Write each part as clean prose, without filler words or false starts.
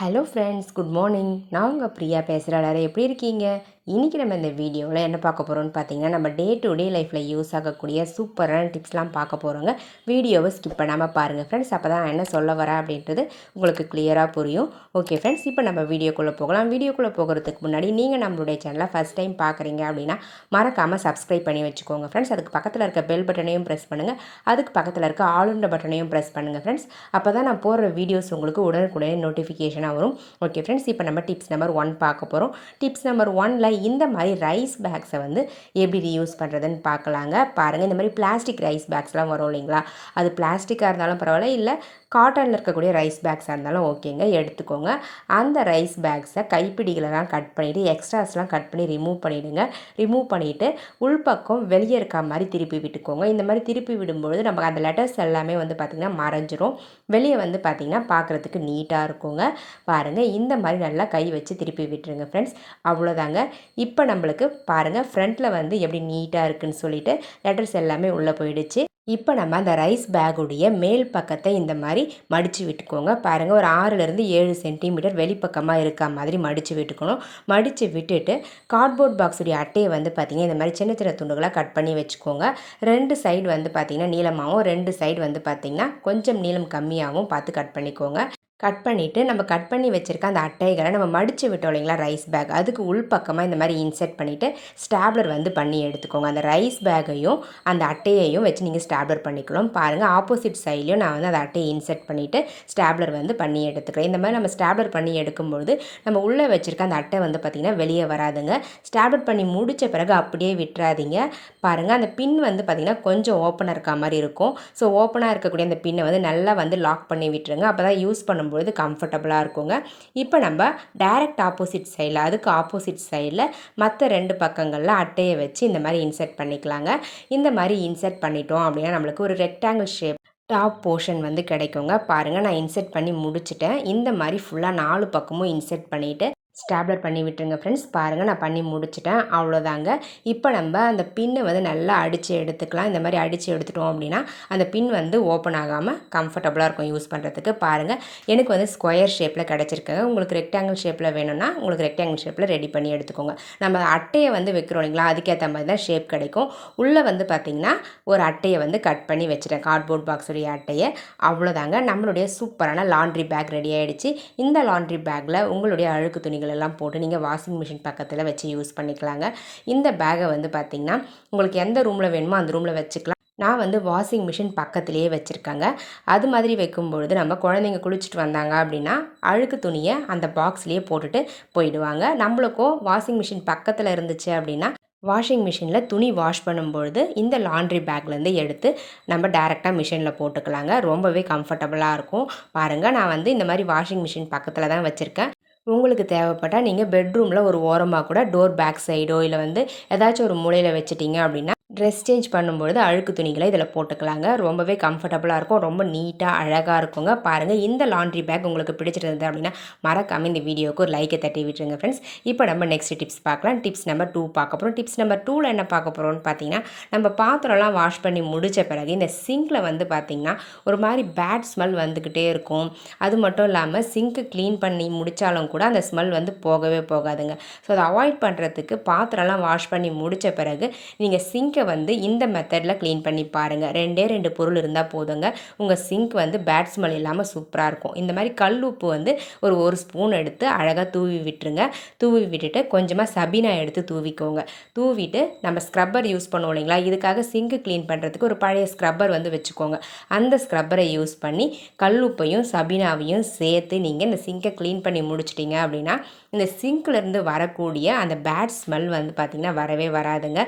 Hello friends, good morning. நான் உங்கள் பிரியா பேசுகிறேன். எல்லாரும் எப்படி இருக்கீங்க? இன்றைக்கி நம்ம இந்த வீடியோவில் என்ன பார்க்க போகிறோம்னு பார்த்தீங்கன்னா, நம்ம டே டு டே லைஃப்பில் யூஸ் ஆகக்கூடிய சூப்பரான டிப்ஸ்லாம் பார்க்க போகிறோங்க. வீடியோவை ஸ்கிப் பண்ணாமல் பாருங்கள் ஃப்ரெண்ட்ஸ். அப்போ தான் நான் என்ன சொல்ல வரேன் அப்படின்றது உங்களுக்கு கிளியராக புரியும். ஓகே ஃப்ரெண்ட்ஸ், இப்போ நம்ம வீடியோக்குள்ளே போகலாம். வீடியோக்குள்ளே போகிறதுக்கு முன்னாடி நீங்கள் நம்மளுடைய சேனலை ஃபஸ்ட் டைம் பார்க்குறீங்க அப்படின்னா மறக்காமல் சப்ஸ்கிரைப் பண்ணி வச்சுக்கோங்க ஃப்ரெண்ட்ஸ். அதுக்கு பக்கத்தில் இருக்க பெல் பட்டனையும் ப்ரெஸ் பண்ணுங்கள். அதுக்கு பக்கத்தில் இருக்க ஆளுன்ற பட்டனையும் ப்ரெஸ் பண்ணுங்கள் ஃப்ரெண்ட்ஸ். அப்போ தான் நான் போடுற வீடியோஸ் உங்களுக்கு உடனுக்குடனே நோட்டிஃபிகேஷன் வரும். ஓகே ஃப்ரெண்ட்ஸ், இப்போ நம்ம டிப்ஸ் நம்பர் 1 பார்க்க போகிறோம். டிப்ஸ் நம்பர் 1ல் இந்த மாதிரி ரைஸ் பேக்ஸை வந்து எப்படி ரீயூஸ் பண்ணுறதுன்னு பார்க்கலாங்க. பாருங்கள், இந்த மாதிரி பிளாஸ்டிக் ரைஸ் பேக்ஸ்லாம் வரும் இல்லைங்களா? அது பிளாஸ்டிக்காக இருந்தாலும் பரவாயில்ல, இல்லை காட்டனில் இருக்கக்கூடிய ரைஸ் பேக்ஸாக இருந்தாலும் ஓகேங்க, எடுத்துக்கோங்க. அந்த ரைஸ் பேக்ஸை கைப்பிடிகளெல்லாம் கட் பண்ணிவிட்டு எக்ஸ்ட்ராஸ்லாம் கட் பண்ணி ரிமூவ் பண்ணிவிடுங்க. ரிமூவ் பண்ணிவிட்டு உள்பக்கம் வெளியே இருக்க மாதிரி திருப்பி விட்டுக்கோங்க. இந்த மாதிரி திருப்பி விடும்பொழுது நமக்கு அந்த லெட்டர்ஸ் எல்லாமே வந்து பார்த்திங்கன்னா மறைஞ்சிரும். வெளியே வந்து பார்த்திங்கன்னா பார்க்குறதுக்கு நீட்டாக இருக்குங்க. பாருங்கள், இந்த மாதிரி நல்லா கை வச்சு திருப்பி விட்டுருங்க ஃப்ரெண்ட்ஸ். அவ்வளோதாங்க. இப்போ நம்மளுக்கு பாருங்கள் ஃப்ரண்ட்டில் வந்து எப்படி நீட்டாக இருக்குதுன்னு சொல்லிட்டு லெட்டர்ஸ் எல்லாமே உள்ளே போயிடுச்சு. இப்போ நம்ம அந்த ரைஸ் பேக்குடைய மேல் பக்கத்தை இந்த மாதிரி மடித்து விட்டுக்கோங்க. பாருங்கள், ஒரு 6லேருந்து 7 சென்டிமீட்டர் வெளிப்பக்கமாக இருக்க மாதிரி மடித்து விட்டுக்கணும். மடித்து விட்டுட்டு கார்ட்போர்ட் பாக்ஸுடைய அட்டையை வந்து பார்த்திங்கன்னா இந்த மாதிரி சின்ன சின்ன துண்டுகளாக கட் பண்ணி வச்சுக்கோங்க. 2 சைடு வந்து பார்த்திங்கன்னா நீளமாகவும், 2 சைடு வந்து பார்த்திங்கன்னா கொஞ்சம் நீளம் கம்மியாகவும் பார்த்து கட் பண்ணிக்கோங்க. கட் பண்ணிவிட்டு நம்ம கட் பண்ணி வச்சுருக்க அந்த அட்டைகளை நம்ம மடித்து விட்டோம் இல்லைங்களா ரைஸ் பேக், அதுக்கு உள்பக்கமாக இந்த மாதிரி இன்செர்ட் பண்ணிவிட்டு ஸ்டாப்லர் வந்து பண்ணி எடுத்துக்கோங்க. அந்த ரைஸ் பேக்கையும் அந்த அட்டையையும் வச்சு நீங்கள் ஸ்டாப்லர் பண்ணிக்கலாம். பாருங்கள், ஆப்போசிட் சைட்லையும் நான் வந்து அந்த அட்டையை இன்செர்ட் பண்ணிவிட்டு ஸ்டாப்லர் வந்து பண்ணி எடுத்துக்கிறேன். இந்த மாதிரி நம்ம ஸ்டாப்லர் பண்ணி எடுக்கும்பொழுது நம்ம உள்ளே வச்சுருக்க அந்த அட்டை வந்து பார்த்திங்கன்னா வெளியே வராதுங்க. ஸ்டாப்லர் பண்ணி முடித்த பிறகு அப்படியே விட்டுறாதீங்க. பாருங்கள், அந்த பின் வந்து பார்த்திங்கன்னா கொஞ்சம் ஓப்பனாக இருக்க மாதிரி இருக்கும். ஸோ ஓப்பனாக இருக்கக்கூடிய அந்த பின்னை வந்து நல்லா வந்து லாக் பண்ணி விட்டுருங்க. அப்போ தான் யூஸ் பண்ணும்போது கம்ஃபர்டபுளாக இருக்குங்க. இப்போ நம்ம டைரக்ட் ஆப்போசிட் சைடில், அதுக்கு ஆப்போசிட் சைடில் மற்ற 2 பக்கங்களில் அட்டையை வச்சு இந்த மாதிரி இன்செர்ட் பண்ணிக்கலாங்க. இந்த மாதிரி இன்செர்ட் பண்ணிட்டோம் அப்படின்னா நம்மளுக்கு ஒரு ரெக்டாங்கிள் ஷேப் டாப் போர்ஷன் வந்து கிடைக்குங்க. பாருங்கள், நான் இன்செர்ட் பண்ணி முடிச்சிட்டேன். இந்த மாதிரி ஃபுல்லாக 4 பக்கமும் இன்செர்ட் பண்ணிவிட்டு ஸ்டாப்லர் பண்ணி விட்டுருங்க ஃப்ரெண்ட்ஸ். பாருங்கள், நான் பண்ணி முடிச்சிட்டேன். அவ்வளோதாங்க. இப்போ நம்ம அந்த பின்னை வந்து நல்லா அடித்து எடுத்துக்கலாம். இந்த மாதிரி அடித்து எடுத்துட்டோம் அப்படின்னா அந்த பின் வந்து ஓப்பன் ஆகாமல் கம்ஃபர்டபுளாக இருக்கும் யூஸ் பண்ணுறதுக்கு. பாருங்கள், எனக்கு வந்து ஸ்கொயர் ஷேப்பில் கிடச்சிருக்குங்க. உங்களுக்கு ரெக்டாங்கிள் ஷேப்பில் வேணும்னா உங்களுக்கு ரெக்டாங்கிள் ஷேப்பில் ரெடி பண்ணி எடுத்துக்கோங்க. நம்ம அட்டையை வந்து வைக்கிறோம் இல்லைங்களா, அதுக்கேற்ற மாதிரி தான் ஷேப் கிடைக்கும். உள்ளே வந்து பார்த்திங்கன்னா ஒரு அட்டையை வந்து கட் பண்ணி வச்சுட்டேன், கார்ட்போர்ட் பாக்ஸுடைய அட்டையை. அவ்வளோதாங்க, நம்மளுடைய சூப்பரான லாண்ட்ரி பேக் ரெடி ஆகிடுச்சு. இந்த லாண்ட்ரி பேக்கில் உங்களுடைய அழுக்கு துணிகள் எல்லாம் போட்டு நீங்கள் வாஷிங் மிஷின் பக்கத்தில் வச்சு யூஸ் பண்ணிக்கலாங்க. இந்த பேக்கை வந்து பார்த்திங்கன்னா உங்களுக்கு எந்த ரூமில் வேணுமோ அந்த ரூமில் வச்சுக்கலாம். நான் வந்து வாஷிங் மிஷின் பக்கத்துலேயே வச்சுருக்கேங்க. அது மாதிரி வைக்கும்பொழுது நம்ம குழந்தைங்க குளிச்சுட்டு வந்தாங்க அப்படின்னா அழுக்கு துணியை அந்த பாக்ஸ்லேயே போட்டுட்டு போயிடுவாங்க. நம்மளுக்கும் வாஷிங் மிஷின் பக்கத்தில் இருந்துச்சு அப்படின்னா வாஷிங் மிஷினில் துணி வாஷ் பண்ணும்பொழுது இந்த லாண்ட்ரி பேக்லேருந்து எடுத்து நம்ம டேரெக்டாக மிஷினில் போட்டுக்கலாங்க. ரொம்பவே கம்ஃபர்டபுளாக இருக்கும். பாருங்கள், நான் வந்து இந்த மாதிரி வாஷிங் மிஷின் பக்கத்தில் தான் வச்சுருக்கேன். உங்களுக்கு தேவைப்பட்டால் நீங்கள் பெட்ரூமில் ஒரு ஓரமாக கூட டோர் பேக் சைடோ இல்லை வந்து ஏதாச்சும் ஒரு மூலையில் வச்சுட்டிங்க அப்படின்னா ட்ரெஸ் சேஞ்ச் பண்ணும்பொழுது அழுக்கு துணிகளை இதில் போட்டுக்கலாங்க. ரொம்பவே கம்ஃபர்டபுளாக இருக்கும், ரொம்ப நீட்டாக அழகாக இருக்குங்க. பாருங்கள், இந்த லாண்ட்ரி பேக் உங்களுக்கு பிடிச்சிருந்தது அப்படின்னா மறக்காமல் இந்த வீடியோவுக்கு ஒரு லைக்கை தட்டி விட்டுருங்க ஃப்ரெண்ட்ஸ். இப்போ நம்ம நெக்ஸ்ட் டிப்ஸ் பார்க்கலாம். டிப்ஸ் நம்பர் 2 பார்க்க போகிறோம். டிப்ஸ் நம்பர் 2ல் என்ன பார்க்க போகிறோம்னு பார்த்தீங்கன்னா, நம்ம பாத்திரம்லாம் வாஷ் பண்ணி முடித்த பிறகு இந்த சிங்கில் வந்து பார்த்திங்கன்னா ஒரு மாதிரி பேட் ஸ்மெல் வந்துக்கிட்டே இருக்கும். அது மட்டும் இல்லாமல் சிங்க்கு க்ளீன் பண்ணி முடித்தாலும் கூட அந்த ஸ்மெல் வந்து போகவே போகாதுங்க. ஸோ அதை அவாய்ட் பண்ணுறதுக்கு பாத்திரம்லாம் வாஷ் பண்ணி முடித்த பிறகு நீங்கள் சிங்க்கை வந்து இந்த மெத்தடில் க்ளீன் பண்ணி பாருங்கள். 2 பொருள் இருந்தால் போதுங்க, உங்கள் சிங்க் வந்து பேட் ஸ்மெல் இல்லாமல் சூப்பராக இருக்கும். இந்த மாதிரி கல் உப்பு வந்து ஒரு ஸ்பூன் எடுத்து அழகாக தூவி விட்டுருங்க. தூவி விட்டுட்டு கொஞ்சமாக சபீனா எடுத்து தூவிக்கோங்க. தூவிட்டு நம்ம ஸ்க்ரப்பர் யூஸ் பண்ணுவோம் இல்லைங்களா, இதுக்காக சிங்க்கு க்ளீன் பண்ணுறதுக்கு ஒரு பழைய ஸ்க்ரப்பர் வந்து வச்சுக்கோங்க. அந்த ஸ்க்ரப்பரை யூஸ் பண்ணி கல்லுப்பையும் சபீனாவையும் சேர்த்து நீங்கள் இந்த சிங்கை க்ளீன் பண்ணி முடிச்சிட்டிங்க அப்படின்னா இந்த சிங்க்லேருந்து வரக்கூடிய அந்த பேட் ஸ்மெல் வந்து பார்த்திங்கன்னா வரவே வராதுங்க.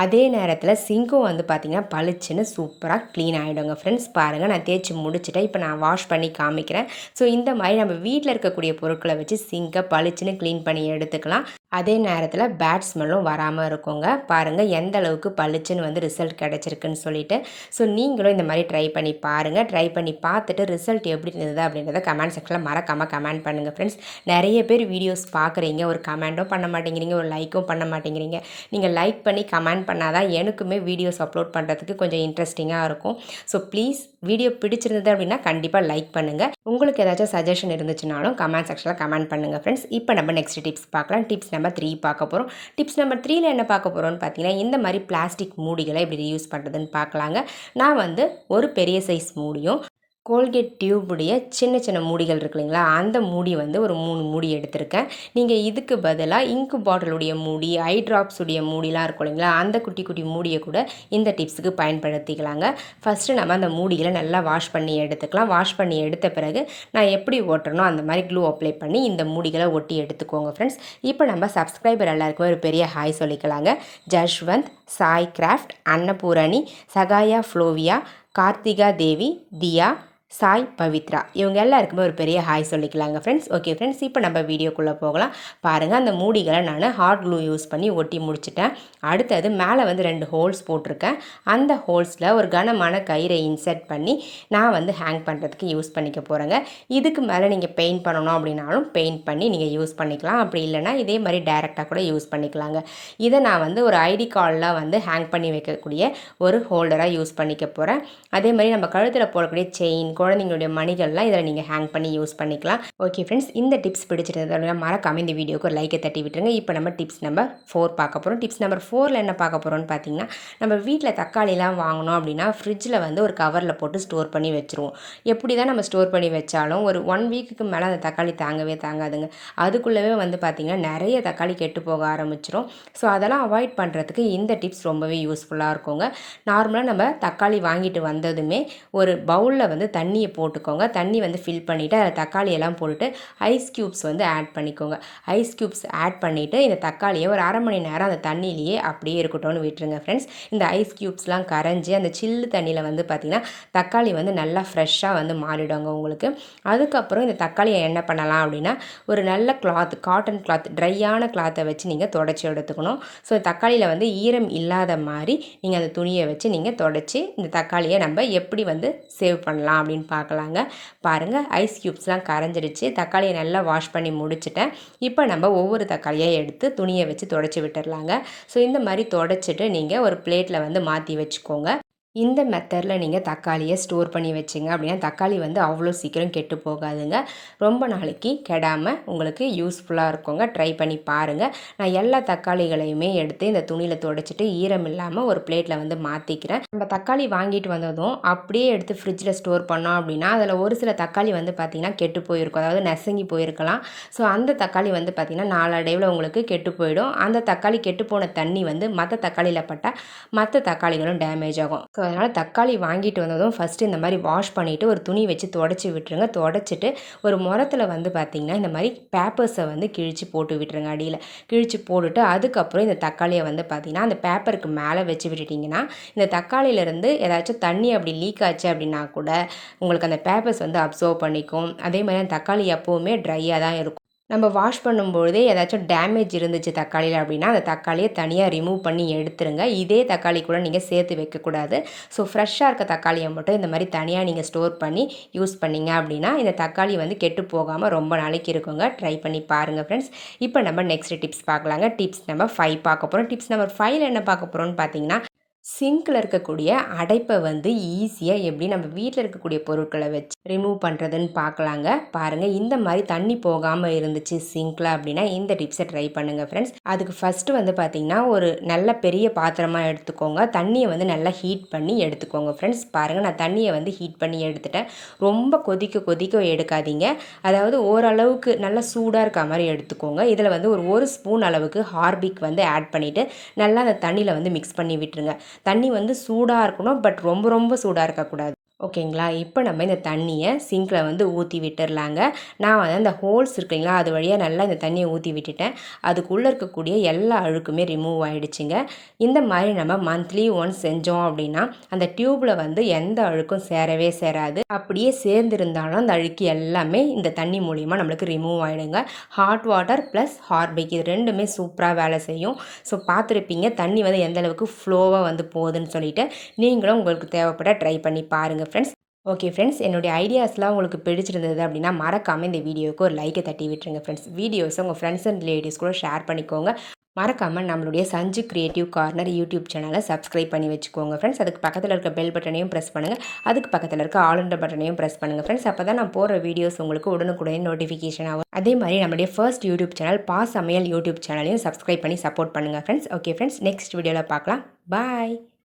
அதே நேரத்தில் சிங்க்கும் வந்து பார்த்திங்கன்னா பளிச்சுன்னு சூப்பராக க்ளீன் ஆகிடுங்க ஃப்ரெண்ட்ஸ். பாருங்கள், நான் தேய்ச்சி முடிச்சுட்டேன். இப்போ நான் வாஷ் பண்ணி காமிக்கிறேன். ஸோ இந்த மாதிரி நம்ம வீட்டில் இருக்கக்கூடிய பொருட்களை வச்சு சிங்கை பளிச்சுன்னு க்ளீன் பண்ணி எடுத்துக்கலாம். அதே நேரத்தில் பேட் ஸ்மெல்லும் வராமல் இருக்குங்க. பாருங்கள் எந்த அளவுக்கு பளிச்சுன்னு வந்து ரிசல்ட் கிடச்சிருக்குன்னு சொல்லிட்டு. ஸோ நீங்களும் இந்த மாதிரி ட்ரை பண்ணி பாருங்கள். ட்ரை பண்ணி பார்த்துட்டு ரிசல்ட் எப்படி இருந்தது அப்படின்றத கமெண்ட் செக்ஷனில் மறக்காமல் கமெண்ட் பண்ணுங்கள் ஃப்ரெண்ட்ஸ். நிறைய பேர் வீடியோஸ் பார்க்குறீங்க, ஒரு கமெண்ட்டும் பண்ண மாட்டேங்கிறீங்க, ஒரு லைக்கும் பண்ண மாட்டேங்கிறீங்க. நீங்கள் லைக் பண்ணி கமெண்ட் பண்ணால் தான் எனக்குமே வீடியோஸ் அப்லோட் பண்ணுறதுக்கு கொஞ்சம் இன்ட்ரெஸ்டிங்காக இருக்கும். ஸோ ப்ளீஸ் வீடியோ பிடிச்சிருந்தது அப்படின்னா கண்டிப்பாக லைக் பண்ணுங்கள். உங்களுக்கு ஏதாச்சும் சஜஷன் இருந்துச்சுனாலும் கமெண்ட் செக்ஷனில் கமெண்ட் பண்ணுங்கள் ஃப்ரெண்ட்ஸ். இப்போ நம்ம நெக்ஸ்ட் டிப்ஸ் பார்க்கலாம். டிப்ஸ் நம்பர் 3 பார்க்க போகிறோம். டிப்ஸ் நம்பர் 3ல என்ன பார்க்க போகிறோம்னு பார்த்தீங்கன்னா, இந்த மாதிரி பிளாஸ்டிக் மூடிகளை எப்படி யூஸ் பண்ணுறதுன்னு பார்க்கலாங்க. நான் வந்து ஒரு பெரிய சைஸ் மூடியும் கோல்கேட் டியூபுடைய சின்ன சின்ன மூடிகள் இருக்கு இல்லைங்களா, அந்த மூடி வந்து ஒரு 3 மூடி எடுத்திருக்கேன். நீங்கள் இதுக்கு பதிலாக இங்கு பாட்டிலுடைய மூடி, ஐ ட்ராப்ஸுடைய மூடிலாம் இருக்கும் இல்லைங்களா, அந்த குட்டி குட்டி மூடியை கூட இந்த டிப்ஸுக்கு பயன்படுத்திக்கலாங்க. ஃபஸ்ட்டு நம்ம அந்த மூடிகளை நல்லா வாஷ் பண்ணி எடுத்துக்கலாம். வாஷ் பண்ணி எடுத்த பிறகு நான் எப்படி ஓட்டுறனோ அந்த மாதிரி க்ளூ அப்ளை பண்ணி இந்த மூடிகளை ஒட்டி எடுத்துக்கோங்க ஃப்ரெண்ட்ஸ். இப்போ நம்ம சப்ஸ்கிரைபர் எல்லாருக்குமே ஒரு பெரிய ஹாய் சொல்லிக்கலாங்க. ஜஷ்வந்த், சாய் கிராஃப்ட், அன்னபூரணி, சகாயா ஃப்ளோவியா, கார்த்திகா தேவி, தியா, சாய் பவித்ரா, இவங்க எல்லாருக்குமே ஒரு பெரிய ஹாய் சொல்லிக்கலாங்க ஃப்ரெண்ட்ஸ். ஓகே ஃப்ரெண்ட்ஸ், இப்போ நம்ம வீடியோக்குள்ளே போகலாம். பாருங்கள், அந்த மூடிகளை நான் ஹாட் க்ளூ யூஸ் பண்ணி ஒட்டி முடிச்சிட்டேன். அடுத்தது மேலே வந்து 2 ஹோல்ஸ் போட்டிருக்கேன். அந்த ஹோல்ஸில் ஒரு கனமான கயிறை இன்சர்ட் பண்ணி நான் வந்து ஹேங் பண்ணுறதுக்கு யூஸ் பண்ணிக்க போகிறேங்க. இதுக்கு மேலே நீங்கள் பெயிண்ட் பண்ணணும் அப்படின்னாலும் பெயிண்ட் பண்ணி நீங்கள் யூஸ் பண்ணிக்கலாம். அப்படி இல்லைனா இதே மாதிரி டைரெக்டாக கூட யூஸ் பண்ணிக்கலாங்க. இதை நான் வந்து ஒரு ஐடி கார்டில் வந்து ஹேங் பண்ணி வைக்கக்கூடிய ஒரு ஹோல்டராக யூஸ் பண்ணிக்க போகிறேன். அதே மாதிரி நம்ம கழுத்தில் போடக்கூடிய செயின், குழந்தைங்களுடைய மணிகள்லாம் இதில் நீங்கள் ஹேங் பண்ணி யூஸ் பண்ணிக்கலாம். ஓகே ஃப்ரெண்ட்ஸ், இந்த டிப்ஸ் பிடிச்சிருந்தது மறக்காம இந்த வீடியோக்கு ஒரு லைக்கை தட்டி விட்டுருங்க. இப்போ நம்ம டிப்ஸ் நம்பர் 4 பார்க்க போகிறோம். டிப்ஸ் நம்பர் 4ல் என்ன பார்க்க போகிறோம்னு பார்த்தீங்கன்னா, நம்ம வீட்டில் தக்காளிலாம் வாங்கினோம் அப்படின்னா ஃப்ரிட்ஜில் வந்து ஒரு கவரில் போட்டு ஸ்டோர் பண்ணி வச்சுருவோம். எப்படி தான் நம்ம ஸ்டோர் பண்ணி வச்சாலும் ஒரு 1 வீக்குக்கு மேலே அந்த தக்காளி தாங்கவே தாங்காதுங்க. அதுக்குள்ளவே வந்து பார்த்திங்கன்னா நிறைய தக்காளி கெட்டு போக ஆரம்பிச்சிடும். ஸோ அதெல்லாம் அவாய்ட் பண்ணுறதுக்கு இந்த டிப்ஸ் ரொம்பவே யூஸ்ஃபுல்லாக இருக்குங்க. நார்மலாக நம்ம தக்காளி வாங்கிட்டு வந்ததுமே ஒரு பவுலில் வந்து தண்ணியை போட்டுக்கோங்க. தண்ணி வந்து ஃபில் பண்ணிவிட்டு அதில் தக்காளியெல்லாம் போட்டுட்டு ஐஸ் க்யூப்ஸ் வந்து ஆட் பண்ணிக்கோங்க. ஐஸ் க்யூப்ஸ் ஆட் பண்ணிவிட்டு இந்த தக்காளியை ஒரு அரை மணி நேரம் அந்த தண்ணியிலேயே அப்படியே இருக்கட்டும்னு விட்டுருங்க ஃப்ரெண்ட்ஸ். இந்த ஐஸ் க்யூப்ஸ்லாம் கரைஞ்சி அந்த சில்லு தண்ணியில் வந்து பார்த்திங்கன்னா தக்காளி வந்து நல்லா ஃப்ரெஷ்ஷாக வந்து மாறிடுங்க உங்களுக்கு. அதுக்கப்புறம் இந்த தக்காளியை என்ன பண்ணலாம் அப்படின்னா, ஒரு நல்ல கிளாத், காட்டன் கிளாத், ட்ரையான கிளாத்தை வச்சு நீங்கள் தொடச்சி எடுத்துக்கணும். ஸோ தக்காளியில் வந்து ஈரம் இல்லாத மாதிரி நீங்கள் அந்த துணியை வச்சு நீங்கள் தொடச்சி இந்த தக்காளியை நம்ம எப்படி வந்து சேவ் பண்ணலாம் அப்படின்னு பார்க்கலாங்க. பாருங்கள், ஐஸ் க்யூப்ஸ்லாம் கரைஞ்சிடுச்சு. தக்காளியை நல்லா வாஷ் பண்ணி முடிச்சிட்டேன். இப்போ நம்ம ஒவ்வொரு தக்காளியாக எடுத்து துணியை வச்சு தொடச்சி விட்டுடலாங்க. ஸோ இந்த மாதிரி தொடச்சிட்டு நீங்கள் ஒரு பிளேட்டில் வந்து மாற்றி வச்சுக்கோங்க. இந்த மெத்தடில் நீங்கள் தக்காளியை ஸ்டோர் பண்ணி வச்சிங்க அப்படின்னா தக்காளி வந்து அவ்வளோ சீக்கிரம் கெட்டு போகாதுங்க. ரொம்ப நாளைக்கு கெடாமல் உங்களுக்கு யூஸ்ஃபுல்லாக இருக்குங்க. ட்ரை பண்ணி பாருங்கள். நான் எல்லா தக்காளிகளையுமே எடுத்து இந்த துணியில் துடைச்சிட்டு ஈரம் இல்லாமல் ஒரு பிளேட்டில் வந்து மாற்றிக்கிறேன். நம்ம தக்காளி வாங்கிட்டு வந்ததும் அப்படியே எடுத்து ஃப்ரிட்ஜில் ஸ்டோர் பண்ணோம் அப்படின்னா அதில் ஒரு சில தக்காளி வந்து பார்த்திங்கன்னா கெட்டு போயிருக்கும், அதாவது நெசங்கி போயிருக்கலாம். ஸோ அந்த தக்காளி வந்து பார்த்திங்கன்னா நாளடைவில் உங்களுக்கு கெட்டு போயிடும். அந்த தக்காளி கெட்டு போன தண்ணி வந்து மற்ற தக்காளியில் பட்டால் மற்ற தக்காளிகளும் டேமேஜ் ஆகும். ஸோ அதனால் தக்காளி வாங்கிட்டு வந்ததும் ஃபஸ்ட்டு இந்த மாதிரி வாஷ் பண்ணிவிட்டு ஒரு துணி வச்சு தொடச்சி விட்டுருங்க. தொடச்சிட்டு ஒரு முறத்தில் வந்து பார்த்திங்கன்னா இந்த மாதிரி பேப்பர்ஸை வந்து கிழித்து போட்டு விட்டுருங்க. அடியில் கிழித்து போட்டுட்டு அதுக்கப்புறம் இந்த தக்காளியை வந்து பார்த்திங்கன்னா அந்த பேப்பருக்கு மேலே வச்சு விட்டுட்டிங்கன்னா இந்த தக்காளியிலேருந்து ஏதாச்சும் தண்ணி அப்படி லீக் ஆச்சு அப்படின்னா கூட உங்களுக்கு அந்த பேப்பர்ஸ் வந்து அப்சர்வ் பண்ணிக்கும். அதே மாதிரி அந்த தக்காளி எப்போவுமே ட்ரையாக தான் இருக்கும். நம்ம வாஷ் பண்ணும்பொழுதே ஏதாச்சும் டேமேஜ் இருந்துச்சு தக்காளியில் அப்படின்னா அந்த தக்காளியை தனியாக ரிமூவ் பண்ணி எடுத்துருங்க. இதே தக்காளி கூட நீங்கள் சேர்த்து வைக்கக்கூடாது. ஸோ ஃப்ரெஷ்ஷாக இருக்க தக்காளியை மட்டும் இந்த மாதிரி தனியாக நீங்கள் ஸ்டோர் பண்ணி யூஸ் பண்ணிங்க அப்படின்னா இந்த தக்காளி வந்து கெட்டு போகாமல் ரொம்ப நாளைக்கு இருக்குங்க. ட்ரை பண்ணி பாருங்கள் ஃப்ரெண்ட்ஸ். இப்போ நம்ம நெக்ஸ்ட் டிப்ஸ் பார்க்கலாங்க. டிப்ஸ் நம்பர் 5 பார்க்க போகிறோம். டிப்ஸ் நம்பர் 5ல் என்ன பார்க்க போகிறோம்னு பார்த்தீங்கன்னா, சிங்கில் இருக்கக்கூடிய அடைப்பை வந்து ஈஸியாக எப்படி நம்ம வீட்டில் இருக்கக்கூடிய பொருட்களை வச்சு ரிமூவ் பண்ணுறதுன்னு பார்க்கலாங்க. பாருங்கள், இந்த மாதிரி தண்ணி போகாமல் இருந்துச்சு சிங்கில் அப்படின்னா இந்த டிப்ஸை ட்ரை பண்ணுங்கள் ஃப்ரெண்ட்ஸ். அதுக்கு ஃபஸ்ட்டு வந்து பார்த்திங்கன்னா ஒரு நல்ல பெரிய பாத்திரமாக எடுத்துக்கோங்க. தண்ணியை வந்து நல்லா ஹீட் பண்ணி எடுத்துக்கோங்க ஃப்ரெண்ட்ஸ். பாருங்கள், நான் தண்ணியை வந்து ஹீட் பண்ணி எடுத்துட்டேன். ரொம்ப கொதிக்க எடுக்காதீங்க. அதாவது ஓரளவுக்கு நல்லா சூடாக இருக்க மாதிரி எடுத்துக்கோங்க. இதில் வந்து ஒரு ஸ்பூன் அளவுக்கு ஹார்பிக் வந்து ஆட் பண்ணிவிட்டு நல்லா அந்த தண்ணியில் வந்து மிக்ஸ் பண்ணி விட்டுருங்க. தண்ணி வந்து சூடாக இருக்கணும், பட் ரொம்ப சூடாக இருக்கக்கூடாது. ஓகேங்களா? இப்போ நம்ம இந்த தண்ணியை சிங்கில் வந்து ஊற்றி விட்டுறலாங்க. நான் வந்து அந்த ஹோல்ஸ் இருக்குங்களா, அது வழியாக நல்லா இந்த தண்ணியை ஊற்றி விட்டுட்டேன். அதுக்குள்ளே இருக்கக்கூடிய எல்லா அழுக்குமே ரிமூவ் ஆகிடுச்சுங்க. இந்த மாதிரி நம்ம மந்த்லி ஒன்ஸ் செஞ்சோம் அப்படின்னா அந்த டியூப்பில் வந்து எந்த அழுக்கும் சேரவே சேராது. அப்படியே சேர்ந்துருந்தாலும் அந்த அழுக்கு எல்லாமே இந்த தண்ணி மூலிமா நம்மளுக்கு ரிமூவ் ஆகிடுங்க. ஹாட் வாட்டர் ப்ளஸ் ஹார்பிக் இது ரெண்டுமே சூப்பராக வேலை செய்யும். ஸோ பார்த்துருப்பீங்க தண்ணி வந்து எந்த அளவுக்கு ஃப்ளோவாக வந்து போகுதுன்னு சொல்லிட்டு. நீங்களும் உங்களுக்கு தேவைப்பட ட்ரை பண்ணி பாருங்கள் ஃப்ரெண்ட்ஸ். ஓகே ஃப்ரெண்ட்ஸ், என்னுடைய ஐடியாஸ்லாம் உங்களுக்கு பிடிச்சிருந்தது அப்படின்னா மறக்காமல் இந்த வீடியோவுக்கு ஒரு லைக்கை தட்டி விட்டுருங்க ஃப்ரெண்ட்ஸ். வீடியோஸை உங்கள் ஃப்ரெண்ட்ஸ் அண்ட் ரிலேட்டிவ்ஸ் கூட ஷேர் பண்ணிக்கோங்க. மறக்காமல் நம்மளுடைய சஞ்சு கிரியேட்டிவ் கார்னர் யூடியூப் சேனலை சப்ஸ்கிரைப் பண்ணி வச்சுக்கோங்க ஃப்ரெண்ட்ஸ். அதுக்கு பக்கத்தில் இருக்க பெல் பட்டனையும் ப்ரெஸ் பண்ணுங்கள். அதுக்கு பக்கத்தில் இருக்க ஆல் பட்டனையும் ப்ரெஸ் பண்ணுங்கள் ஃப்ரெண்ட்ஸ். அப்போ தான் நான் போகிற வீடியோஸ் உங்களுக்கு உடனுக்குடனே நோட்டிஃபிகேஷன் ஆகும். அதே மாதிரி நம்மளுடைய ஃபர்ஸ்ட் யூடியூப் சேனல் சமையல் யூடியூப் சேனலையும் சப்ஸ்கிரைப் பண்ணி சப்போர்ட் பண்ணுங்கள் ஃப்ரெண்ட்ஸ். ஓகே ஃப்ரெண்ட்ஸ், நெக்ஸ்ட் வீடியோவில் பார்க்கலாம். பாய்.